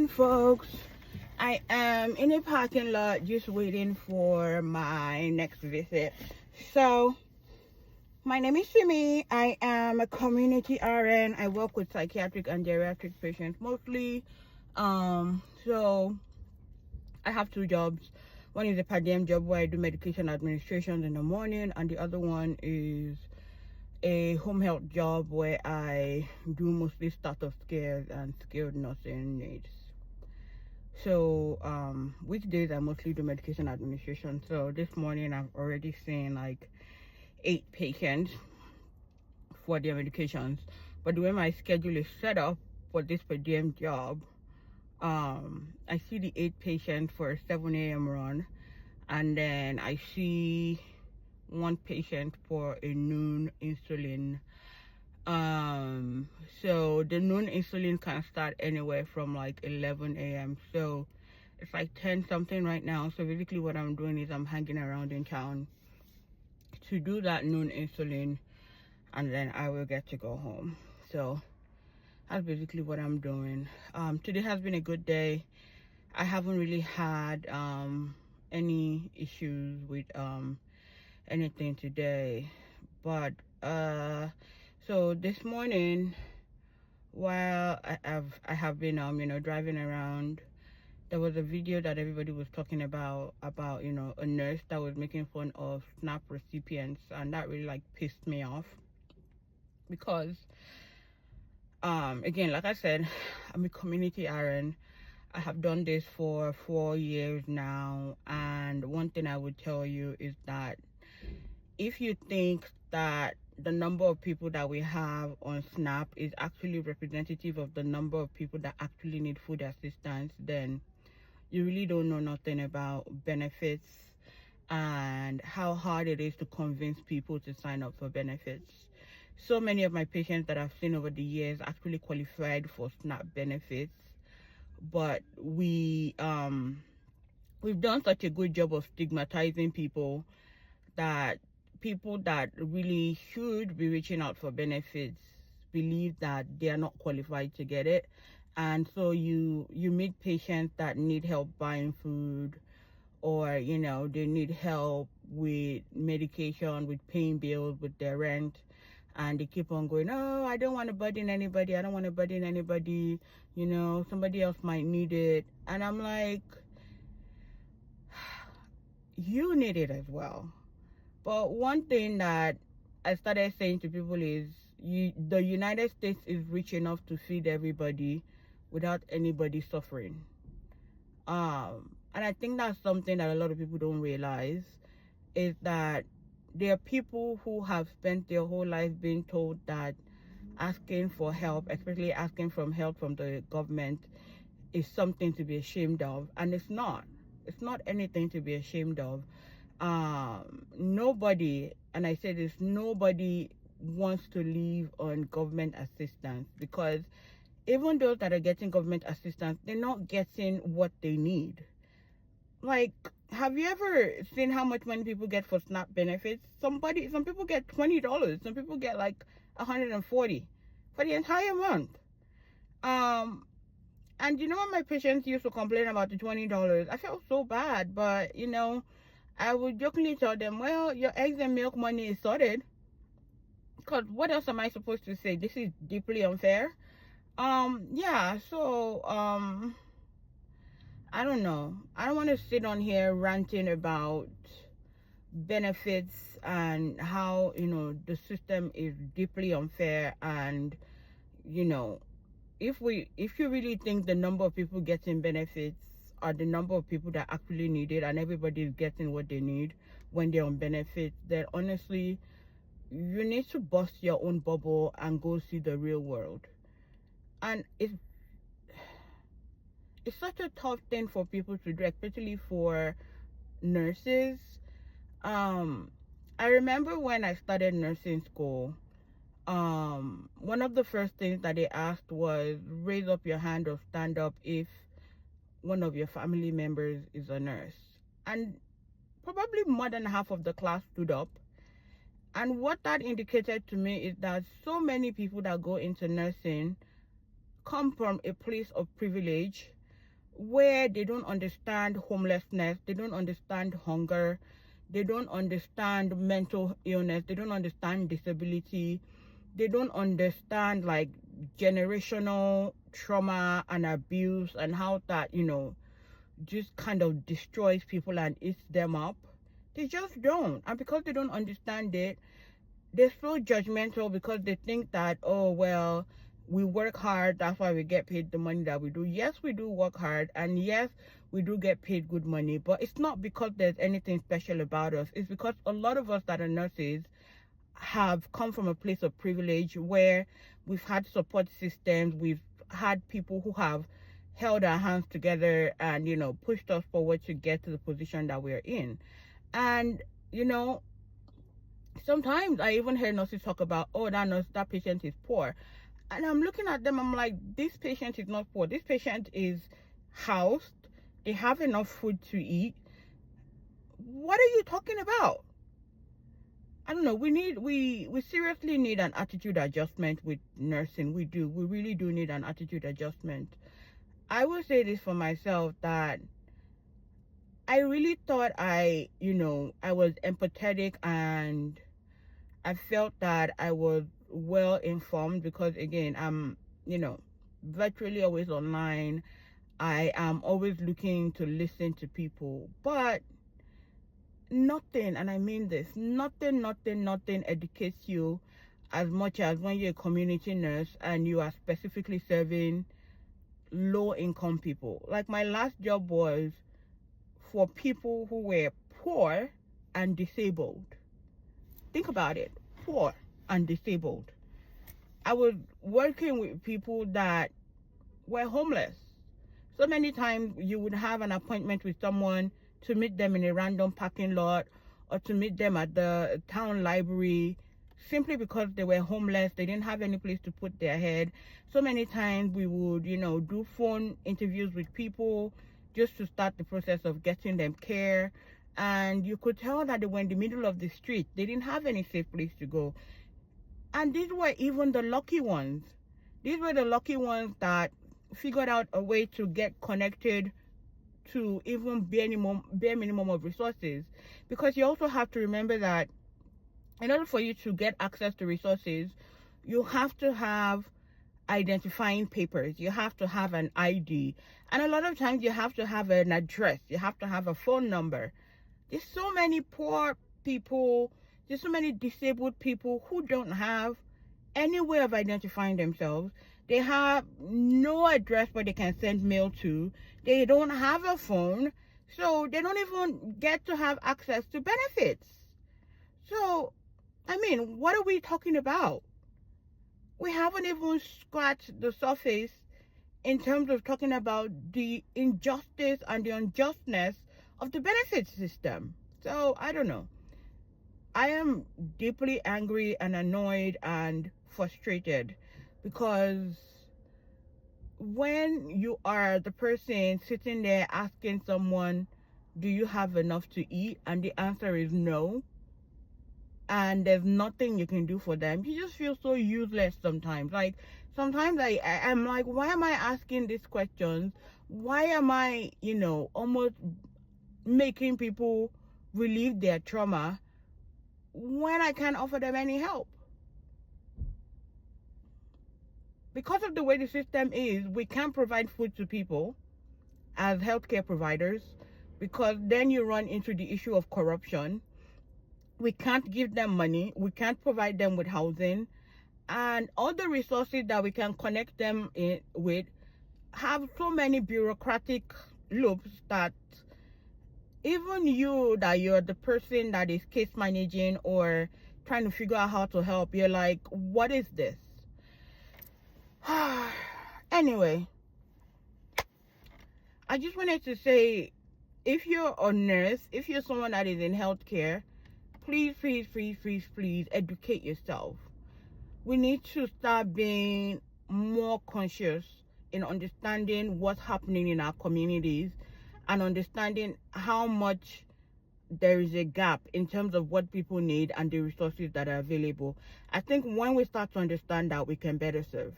morning, folks. I am in a parking lot just waiting for my next visit. So, my name is Simi. I am a community RN. I work with psychiatric and geriatric patients mostly. So I have two jobs. One is a per diem job where I do medication administration in the morning, and the other one is a home health job where I do mostly startup scares and skilled nursing needs. So weekdays I mostly do medication administration. So this morning I've already seen like 8 patients for their medications. But the way my schedule is set up for this per diem job, I see the 8 patients for a 7 a.m. run, and then I see one patient for a noon insulin. So the noon insulin can start anywhere from like 11 a.m. So it's like 10 something right now. So basically what I'm doing is I'm hanging around in town to do that noon insulin, and then I will get to go home. So that's basically what I'm doing. Today has been a good day. I haven't really had any issues with anything today, but so this morning, while I have been driving around, there was a video that everybody was talking about a nurse that was making fun of SNAP recipients, and that really like pissed me off because again, like I said, I'm a community RN. I have done this for 4 years now, and one thing I would tell you is that if you think that the number of people that we have on SNAP is actually representative of the number of people that actually need food assistance, then you really don't know nothing about benefits and how hard it is to convince people to sign up for benefits. So many of my patients that I've seen over the years actually qualified for SNAP benefits, but we've done such a good job of stigmatizing people that people that really should be reaching out for benefits believe that they are not qualified to get it. And so you meet patients that need help buying food, or they need help with medication, with paying bills, with their rent, and they keep on going, oh, I don't want to burden anybody, somebody else might need it. And I'm like, you need it as well. But one thing that I started saying to people is the United States is rich enough to feed everybody without anybody suffering. And I think that's something that a lot of people don't realize, is that there are people who have spent their whole life being told that asking for help, especially asking for help from the government, is something to be ashamed of. And it's not. It's not anything to be ashamed of. Nobody, and I say this, nobody wants to live on government assistance, because even those that are getting government assistance, they're not getting what they need. Like, have you ever seen how much money people get for SNAP benefits? Some people get $20, some people get like $140 for the entire month. And when my patients used to complain about the $20, I felt so bad, but I would jokingly tell them, well, your eggs and milk money is sorted. Because what else am I supposed to say? This is deeply unfair. Yeah, so, I don't know. I don't want to sit on here ranting about benefits and how, the system is deeply unfair. And, if you really think the number of people getting benefits are the number of people that actually need it, and everybody is getting what they need when they're on benefits, then honestly, you need to bust your own bubble and go see the real world. And it's such a tough thing for people to do, especially for nurses. I remember when I started nursing school, one of the first things that they asked was raise up your hand or stand up if one of your family members is a nurse. And probably more than half of the class stood up. And what that indicated to me is that so many people that go into nursing come from a place of privilege, where they don't understand homelessness, they don't understand hunger, they don't understand mental illness, they don't understand disability, they don't understand like generational trauma and abuse and how that, just kind of destroys people and eats them up. They just don't. And because they don't understand it, they're so judgmental because they think that, oh, well, we work hard, that's why we get paid the money that we do. Yes, we do work hard, and yes, we do get paid good money, but it's not because there's anything special about us. It's because a lot of us that are nurses have come from a place of privilege where we've had support systems, we've had people who have held our hands together and, pushed us forward to get to the position that we're in. And, sometimes I even hear nurses talk about, oh, that patient is poor. And I'm looking at them, I'm like, this patient is not poor. This patient is housed. They have enough food to eat. What are you talking about? I don't know. We seriously need an attitude adjustment with nursing. We do. We really do need an attitude adjustment. I will say this for myself, that I really thought I was empathetic and I felt that I was well informed because, again, I'm, virtually always online. I am always looking to listen to people, but nothing, and I mean this, nothing educates you as much as when you're a community nurse and you are specifically serving low income people. Like, my last job was for people who were poor and disabled. Think about it, poor and disabled. I was working with people that were homeless. So many times you would have an appointment with someone to meet them in a random parking lot or to meet them at the town library simply because they were homeless. They didn't have any place to put their head. So many times we would, do phone interviews with people just to start the process of getting them care. And you could tell that they were in the middle of the street. They didn't have any safe place to go. And these were even the lucky ones. These were the lucky ones that figured out a way to get connected to even bare minimum of resources. Because you also have to remember that in order for you to get access to resources, you have to have identifying papers. You have to have an ID. And a lot of times you have to have an address. You have to have a phone number. There's so many poor people, there's so many disabled people who don't have any way of identifying themselves. They have no address where they can send mail to. They don't have a phone, so they don't even get to have access to benefits. So, I mean, what are we talking about? We haven't even scratched the surface in terms of talking about the injustice and the unjustness of the benefit system. So, I don't know. I am deeply angry and annoyed and frustrated because when you are the person sitting there asking someone, do you have enough to eat? And the answer is no, and there's nothing you can do for them, you just feel so useless sometimes. Like, sometimes I'm like, why am I asking these questions? Why am I, almost making people relieve their trauma when I can't offer them any help? Because of the way the system is, we can't provide food to people as healthcare providers, because then you run into the issue of corruption. We can't give them money. We can't provide them with housing. And all the resources that we can connect them with have so many bureaucratic loops that even you're the person that is case managing or trying to figure out how to help, you're like, what is this? Anyway, I just wanted to say, if you're a nurse, if you're someone that is in healthcare, please educate yourself. We need to start being more conscious in understanding what's happening in our communities and understanding how much there is a gap in terms of what people need and the resources that are available. I think when we start to understand that, we can better serve.